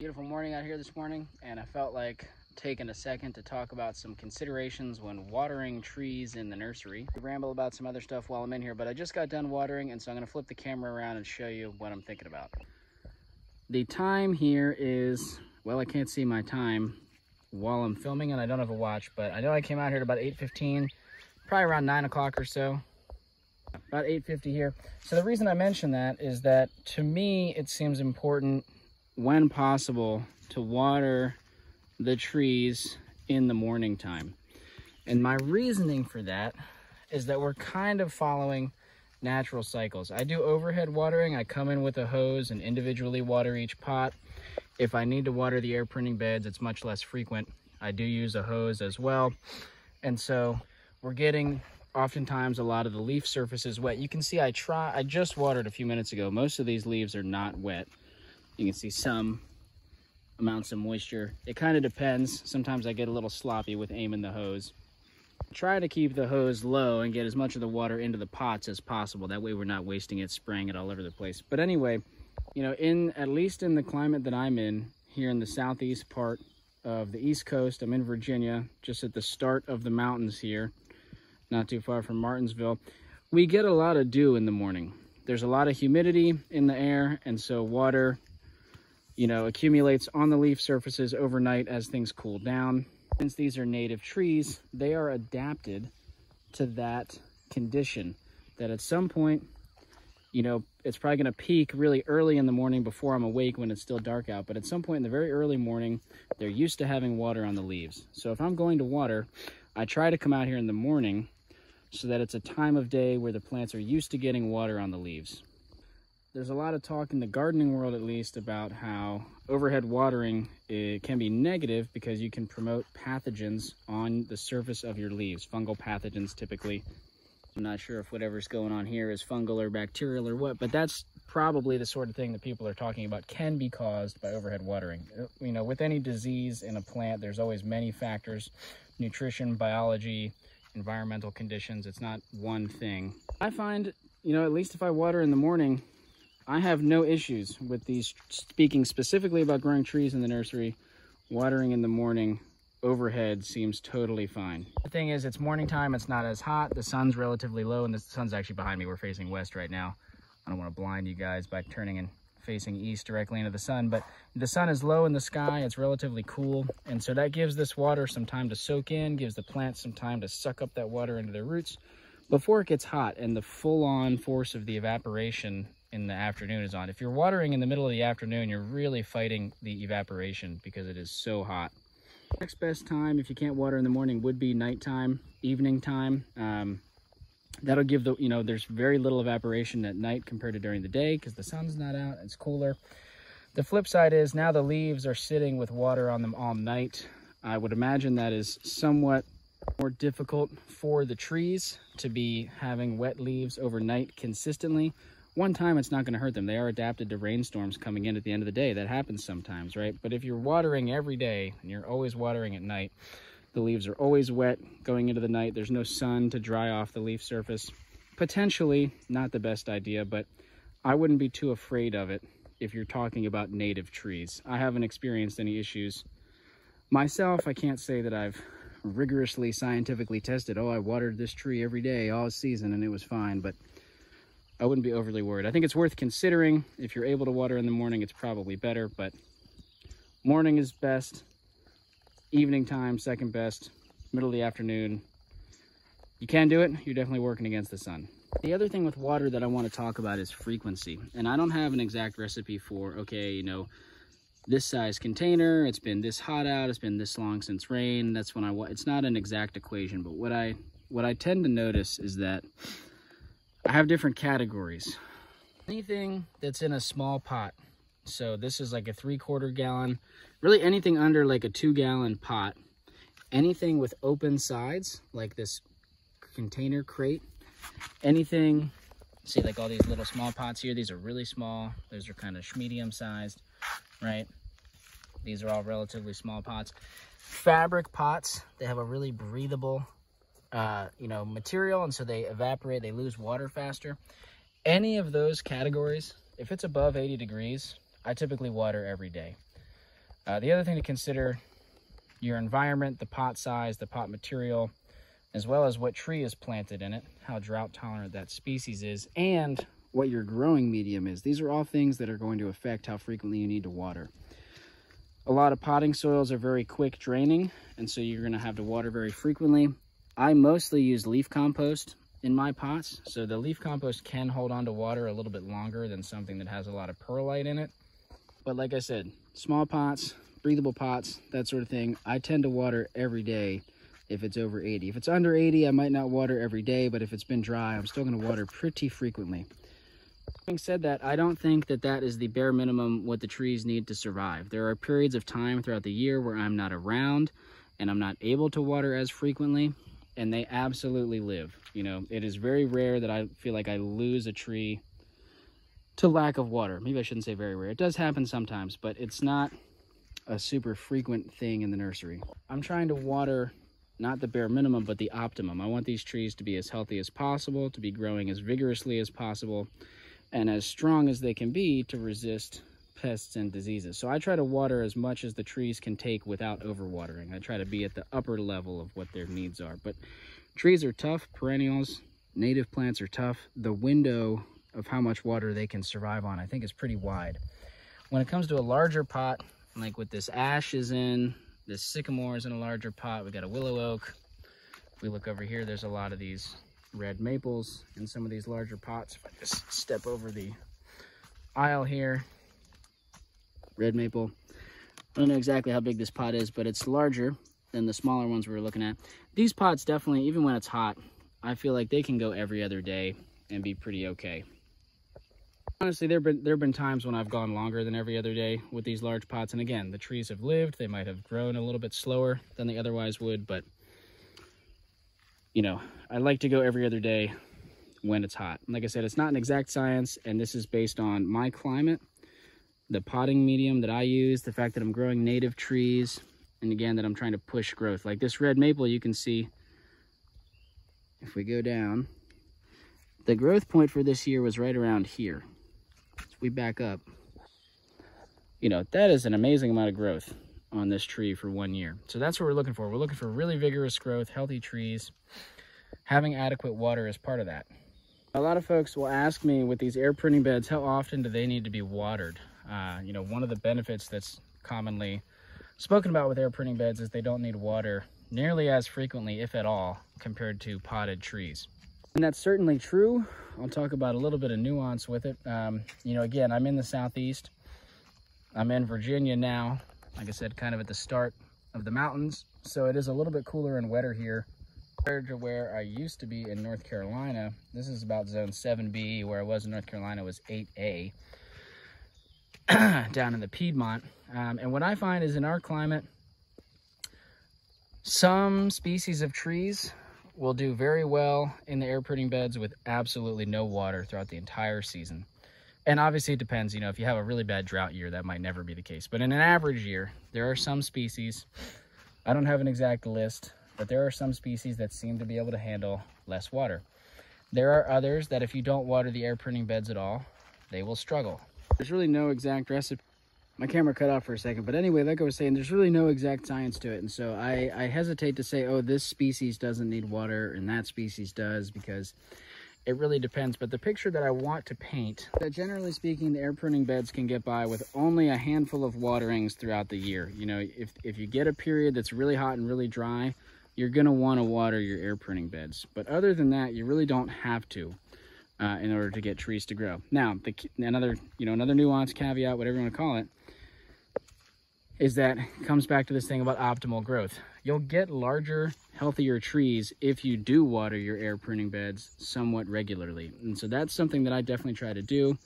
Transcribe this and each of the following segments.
Beautiful morning out here this morning, and I felt like taking a second to talk about some considerations when watering trees in the nursery. I ramble about some other stuff while I'm in here, but I just got done watering, and so I'm going to flip the camera around and show you what I'm thinking about. The time here is, well, I can't see my time while I'm filming and I don't have a watch, but I know I came out here at about 8:15, probably around 9 o'clock or so. About 8:50 here. So the reason I mention that is that to me it seems important when possible to water the trees in the morning time. And my reasoning for that is that we're kind of following natural cycles. I do overhead watering. I come in with a hose and individually water each pot. If I need to water the air printing beds, it's much less frequent. I do use a hose as well. And so we're getting oftentimes a lot of the leaf surfaces wet. You can see I just watered a few minutes ago. Most of these leaves are not wet. You can see some amounts of moisture. It kind of depends. Sometimes I get a little sloppy with aiming the hose. Try to keep the hose low and get as much of the water into the pots as possible. That way we're not wasting it, spraying it all over the place. But anyway, you know, at least in the climate that I'm in, here in the southeast part of the East Coast, I'm in Virginia, just at the start of the mountains here, not too far from Martinsville, we get a lot of dew in the morning. There's a lot of humidity in the air, and so water, you know, accumulates on the leaf surfaces overnight as things cool down. Since these are native trees, they are adapted to that condition, that at some point, you know, it's probably going to peak really early in the morning before I'm awake when it's still dark out. But at some point in the very early morning, they're used to having water on the leaves. So if I'm going to water, I try to come out here in the morning so that it's a time of day where the plants are used to getting water on the leaves. There's a lot of talk in the gardening world, at least, about how overhead watering can be negative because you can promote pathogens on the surface of your leaves, fungal pathogens typically. I'm not sure if whatever's going on here is fungal or bacterial or what, but that's probably the sort of thing that people are talking about can be caused by overhead watering. You know, with any disease in a plant, there's always many factors: nutrition, biology, environmental conditions. It's not one thing. I find, you know, at least if I water in the morning, I have no issues with these. Speaking specifically about growing trees in the nursery, watering in the morning overhead seems totally fine. The thing is, it's morning time, it's not as hot, the sun's relatively low, and the sun's actually behind me. We're facing west right now. I don't want to blind you guys by turning and facing east directly into the sun, but the sun is low in the sky, it's relatively cool, and so that gives this water some time to soak in, gives the plants some time to suck up that water into their roots before it gets hot and the full-on force of the evaporation in the afternoon is on. If you're watering in the middle of the afternoon, you're really fighting the evaporation because it is so hot. Next best time, if you can't water in the morning, would be nighttime, evening time. That'll give the, you know, there's very little evaporation at night compared to during the day because the sun's not out, it's cooler. The flip side is now the leaves are sitting with water on them all night. I would imagine that is somewhat more difficult for the trees to be having wet leaves overnight consistently. One time it's not going to hurt them. They are adapted to rainstorms coming in at the end of the day. That happens sometimes, right? But if you're watering every day and you're always watering at night, the leaves are always wet going into the night. There's no sun to dry off the leaf surface. Potentially not the best idea, but I wouldn't be too afraid of it if you're talking about native trees. I haven't experienced any issues myself. I can't say that I've rigorously scientifically tested, oh, I watered this tree every day all season and it was fine, but I wouldn't be overly worried. I think it's worth considering. If you're able to water in the morning, it's probably better, but morning is best, evening time, second best, middle of the afternoon. You can do it, you're definitely working against the sun. The other thing with water that I want to talk about is frequency. And I don't have an exact recipe for, okay, you know, this size container, it's been this hot out, it's been this long since rain, that's when it's not an exact equation, but what I tend to notice is that I have different categories. Anything that's in a small pot, so this is like a 3/4 gallon, really anything under like a 2-gallon pot, anything with open sides, like this container crate, anything, see like all these little small pots here, these are really small, those are kind of medium sized, right? These are all relatively small pots. Fabric pots, they have a really breathable you know, material, and so they evaporate, they lose water faster. Any of those categories, if it's above 80 degrees, I typically water every day. The other thing to consider, your environment, the pot size, the pot material, as well as what tree is planted in it, how drought tolerant that species is, and what your growing medium is. These are all things that are going to affect how frequently you need to water. A lot of potting soils are very quick draining, and so you're going to have to water very frequently. I mostly use leaf compost in my pots, so the leaf compost can hold on to water a little bit longer than something that has a lot of perlite in it. But like I said, small pots, breathable pots, that sort of thing, I tend to water every day if it's over 80. If it's under 80, I might not water every day, but if it's been dry, I'm still going to water pretty frequently. Having said that, I don't think that that is the bare minimum what the trees need to survive. There are periods of time throughout the year where I'm not around and I'm not able to water as frequently, and they absolutely live. You know, it is very rare that I feel like I lose a tree to lack of water. Maybe I shouldn't say very rare. It does happen sometimes, but it's not a super frequent thing in the nursery. I'm trying to water not the bare minimum, but the optimum. I want these trees to be as healthy as possible, to be growing as vigorously as possible, and as strong as they can be to resist pests and diseases. So I try to water as much as the trees can take without overwatering. I try to be at the upper level of what their needs are. But trees are tough, perennials, native plants are tough. The window of how much water they can survive on, I think, is pretty wide. When it comes to a larger pot, like what this ash is in, this sycamore is in a larger pot, we got a willow oak. If we look over here, there's a lot of these red maples in some of these larger pots. If I just step over the aisle here, red maple. I don't know exactly how big this pot is, but it's larger than the smaller ones we were looking at. These pots definitely, even when it's hot, I feel like they can go every other day and be pretty okay. Honestly, there have been times when I've gone longer than every other day with these large pots. And again, the trees have lived. They might have grown a little bit slower than they otherwise would, but you know, I like to go every other day when it's hot. Like I said, it's not an exact science, and this is based on my climate, the potting medium that I use, the fact that I'm growing native trees, and again, that I'm trying to push growth. Like this red maple, you can see, if we go down, the growth point for this year was right around here. If we back up, you know, that is an amazing amount of growth on this tree for 1 year. So that's what we're looking for. We're looking for really vigorous growth, healthy trees. Having adequate water is part of that. A lot of folks will ask me with these air pruning beds, how often do they need to be watered? You know, one of the benefits that's commonly spoken about with air pruning beds is they don't need water nearly as frequently, if at all, compared to potted trees. And that's certainly true. I'll talk about a little bit of nuance with it. You know, again, I'm in the Southeast. I'm in Virginia now. Like I said, kind of at the start of the mountains. So it is a little bit cooler and wetter here compared to where I used to be in North Carolina. This is about zone 7B. Where I was in North Carolina was 8A. Down in the Piedmont. And what I find is in our climate, some species of trees will do very well in the air pruning beds with absolutely no water throughout the entire season. And obviously it depends, you know, if you have a really bad drought year, that might never be the case. But in an average year, there are some species, I don't have an exact list, but there are some species that seem to be able to handle less water. There are others that if you don't water the air pruning beds at all, they will struggle. There's really no exact recipe. My camera cut off for a second, but anyway, like I was saying, there's really no exact science to it. And so I hesitate to say, oh, this species doesn't need water and that species does, because it really depends. But the picture that I want to paint, that generally speaking, the air pruning beds can get by with only a handful of waterings throughout the year. You know, if you get a period that's really hot and really dry, you're going to want to water your air pruning beds. But other than that, you really don't have to in order to get trees to grow. Now, another nuance, caveat, whatever you want to call it, is that it comes back to this thing about optimal growth. You'll get larger, healthier trees if you do water your air pruning beds somewhat regularly. And so that's something that I definitely try to do.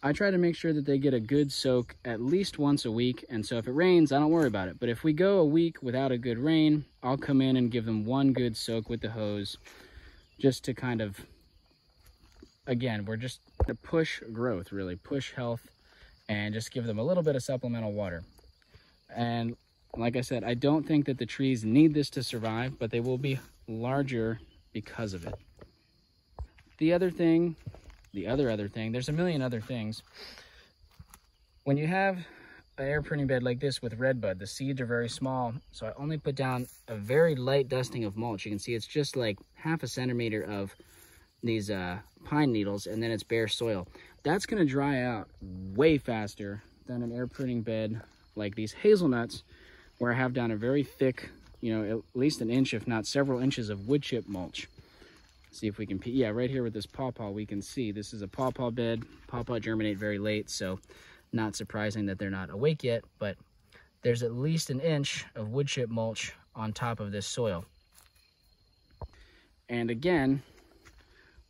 I try to make sure that they get a good soak at least once a week. And so if it rains, I don't worry about it. But if we go a week without a good rain, I'll come in and give them one good soak with the hose, just to kind of, again, we're just to push growth, really push health, and just give them a little bit of supplemental water. And like I said, I don't think that the trees need this to survive, but they will be larger because of it. The other thing, there's a million other things. When you have an air printing bed like this with redbud, the seeds are very small, so I only put down a very light dusting of mulch. You can see it's just like half a centimeter of these pine needles, and then it's bare soil. That's going to dry out way faster than an air printing bed like these hazelnuts, where I have down a very thick, you know, at least an inch, if not several inches of wood chip mulch. See if we can, yeah, right here with this pawpaw, we can see this is a pawpaw bed. Pawpaw germinate very late, so not surprising that they're not awake yet, but there's at least an inch of wood chip mulch on top of this soil. And again,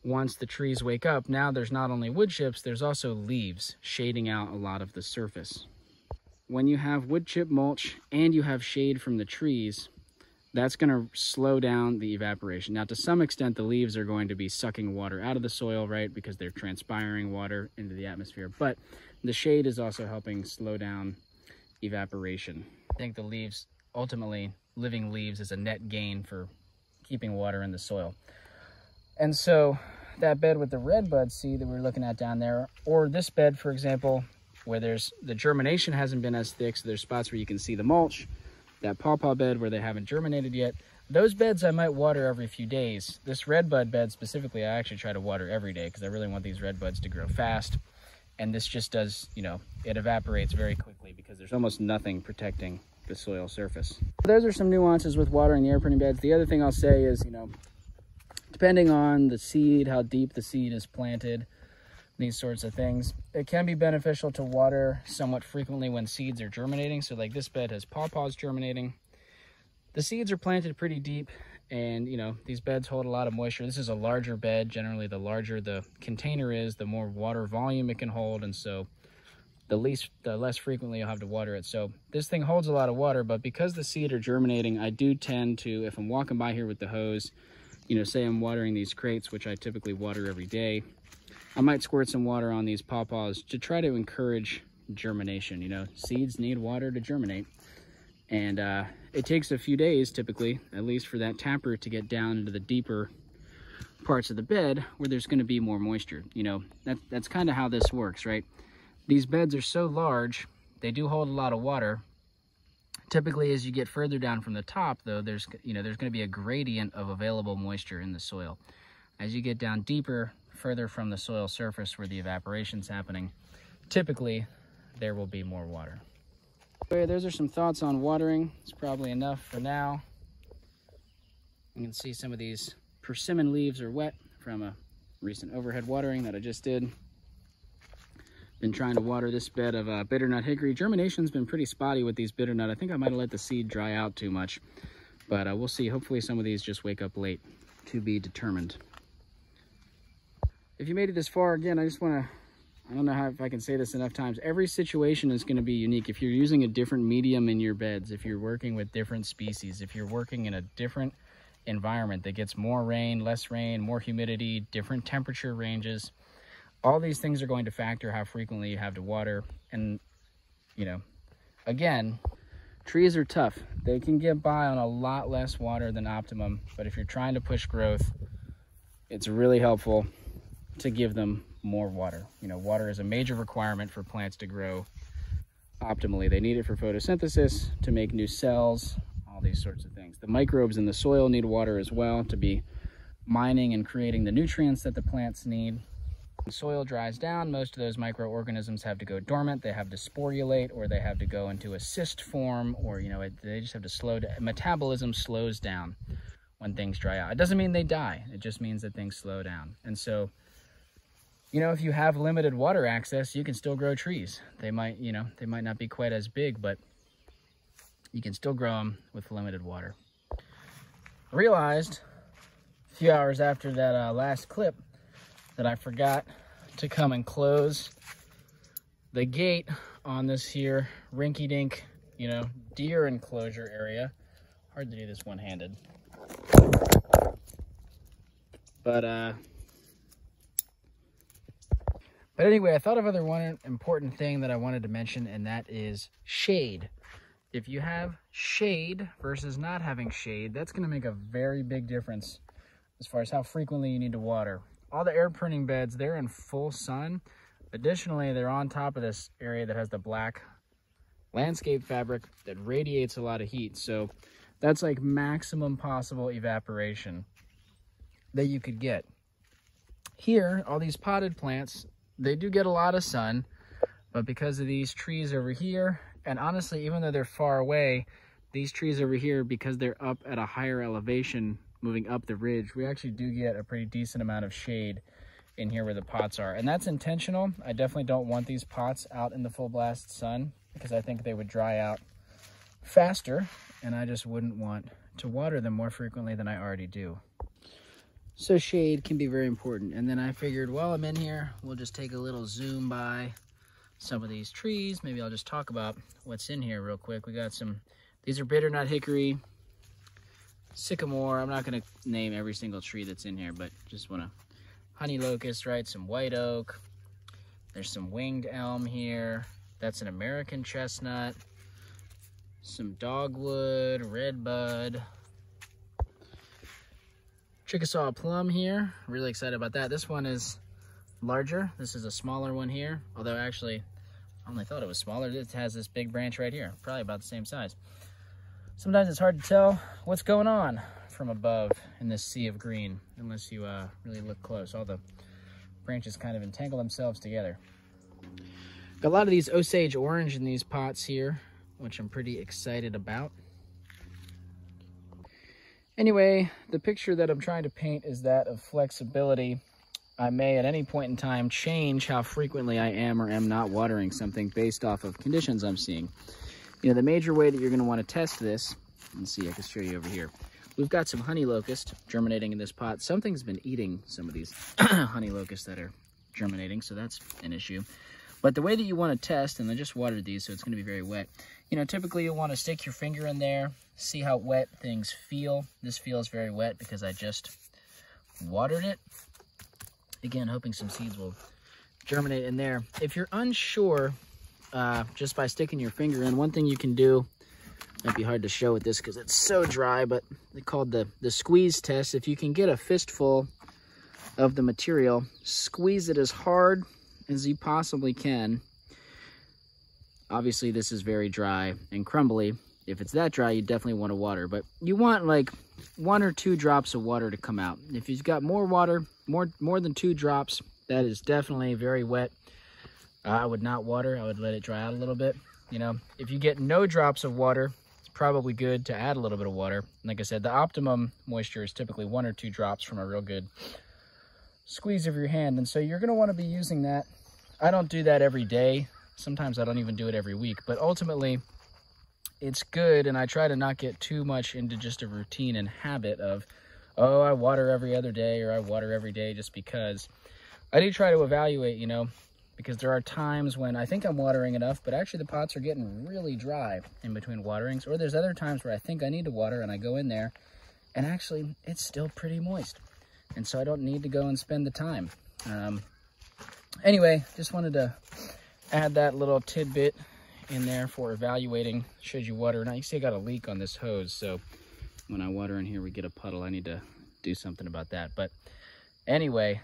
once the trees wake up, now there's not only wood chips, there's also leaves shading out a lot of the surface. When you have wood chip mulch and you have shade from the trees, that's going to slow down the evaporation. Now, to some extent, the leaves are going to be sucking water out of the soil, right? Because they're transpiring water into the atmosphere. But the shade is also helping slow down evaporation. I think the leaves, ultimately, living leaves is a net gain for keeping water in the soil. And so that bed with the redbud seed that we're looking at down there, or this bed, for example, where the germination hasn't been as thick, so there's spots where you can see the mulch, that pawpaw bed where they haven't germinated yet, those beds I might water every few days. This redbud bed specifically, I actually try to water every day because I really want these redbuds to grow fast. And this just does, you know, it evaporates very quickly because there's almost nothing protecting the soil surface. Those are some nuances with watering the air printing beds. The other thing I'll say is, you know, depending on the seed, how deep the seed is planted, these sorts of things, it can be beneficial to water somewhat frequently when seeds are germinating. So like this bed has pawpaws germinating. The seeds are planted pretty deep, and you know, these beds hold a lot of moisture. This is a larger bed. Generally, the larger the container is, the more water volume it can hold, and so the less frequently you'll have to water it. So this thing holds a lot of water, but because the seed are germinating, I do tend to, if I'm walking by here with the hose, you know, say I'm watering these crates, which I typically water every day, I might squirt some water on these pawpaws to try to encourage germination. You know, seeds need water to germinate. And it takes a few days, typically, at least for that taproot to get down into the deeper parts of the bed where there's going to be more moisture. You know, that's kind of how this works, right? These beds are so large, they do hold a lot of water. Typically, as you get further down from the top, though, there's going to be a gradient of available moisture in the soil. As you get down deeper, further from the soil surface where the evaporation's happening, typically there will be more water. Okay, those are some thoughts on watering. It's probably enough for now. You can see some of these persimmon leaves are wet from a recent overhead watering that I just did. Been trying to water this bed of bitternut hickory. Germination's been pretty spotty with these bitternut. I think I might have let the seed dry out too much, but we'll see. Hopefully some of these just wake up late, to be determined. If you made it this far, again, I just want to, I don't know if I can say this enough times. Every situation is going to be unique. If you're using a different medium in your beds, if you're working with different species, if you're working in a different environment that gets more rain, less rain, more humidity, different temperature ranges, all these things are going to factor how frequently you have to water. And, you know, again, trees are tough. They can get by on a lot less water than optimum, but if you're trying to push growth, it's really helpful to give them more water. You know, water is a major requirement for plants to grow optimally. They need it for photosynthesis, to make new cells, all these sorts of things. The microbes in the soil need water as well to be mining and creating the nutrients that the plants need. When soil dries down, most of those microorganisms have to go dormant. They have to sporulate, or they have to go into a cyst form, or, you know, they just have to slow down. Metabolism slows down when things dry out. It doesn't mean they die. It just means that things slow down. And so, you know, if you have limited water access, you can still grow trees. They might, you know, they might not be quite as big, but you can still grow them with limited water. I realized a few hours after that last clip that I forgot to come and close the gate on this here rinky-dink, you know, deer enclosure area. Hard to do this one-handed. But anyway, I thought of one important thing that I wanted to mention, and that is shade. If you have shade versus not having shade, that's going to make a very big difference as far as how frequently you need to water. All the air printing beds, they're in full sun. Additionally, they're on top of this area that has the black landscape fabric that radiates a lot of heat. So that's like maximum possible evaporation that you could get. Here, all these potted plants, they do get a lot of sun, but because of these trees over here, and honestly, even though they're far away, these trees over here, because they're up at a higher elevation, moving up the ridge, we actually do get a pretty decent amount of shade in here where the pots are. And that's intentional. I definitely don't want these pots out in the full blast sun because I think they would dry out faster, and I just wouldn't want to water them more frequently than I already do. So shade can be very important. And then I figured while I'm in here, we'll just take a little zoom by some of these trees. Maybe I'll just talk about what's in here real quick. We got some, these are bitternut hickory, sycamore. I'm not gonna name every single tree that's in here, but just wanna, honey locust, right? Some white oak. There's some winged elm here. That's an American chestnut. Some dogwood, redbud. Chickasaw plum here. Really excited about that. This one is larger. This is a smaller one here. Although actually, I only thought it was smaller. It has this big branch right here. Probably about the same size. Sometimes it's hard to tell what's going on from above in this sea of green, unless you really look close. All the branches kind of entangle themselves together. Got a lot of these Osage orange in these pots here, which I'm pretty excited about. Anyway, the picture that I'm trying to paint is that of flexibility. I may at any point in time change how frequently I am or am not watering something based off of conditions I'm seeing. You know, the major way that you're going to want to test this, let's see, I can show you over here. We've got some honey locust germinating in this pot. Something's been eating some of these honey locusts that are germinating, so that's an issue. But the way that you want to test, and I just watered these, so it's going to be very wet. You know, typically you want to stick your finger in there, see how wet things feel. This feels very wet because I just watered it. Again, hoping some seeds will germinate in there. If you're unsure, just by sticking your finger in, one thing you can do, might be hard to show with this because it's so dry, but they called the squeeze test. If you can get a fistful of the material, squeeze it as hard as you possibly can. Obviously this is very dry and crumbly. If it's that dry, you definitely want to water, but you want like 1 or 2 drops of water to come out. If you've got more water, more than 2 drops, that is definitely very wet. I would not water. I would let it dry out a little bit. You know, if you get no drops of water, it's probably good to add a little bit of water. Like I said, the optimum moisture is typically 1 or 2 drops from a real good squeeze of your hand. And so you're going to want to be using that. I don't do that every day. Sometimes I don't even do it every week, but ultimately it's good. And I try to not get too much into just a routine and habit of, oh, I water every other day or I water every day just because. I do try to evaluate, you know, because there are times when I think I'm watering enough, but actually the pots are getting really dry in between waterings. Or there's other times where I think I need to water and I go in there and actually it's still pretty moist. And so I don't need to go and spend the time. Anyway, just wanted to add that little tidbit in there for evaluating should you water or not. You see I got a leak on this hose, so when I water in here we get a puddle. I need to do something about that. But anyway,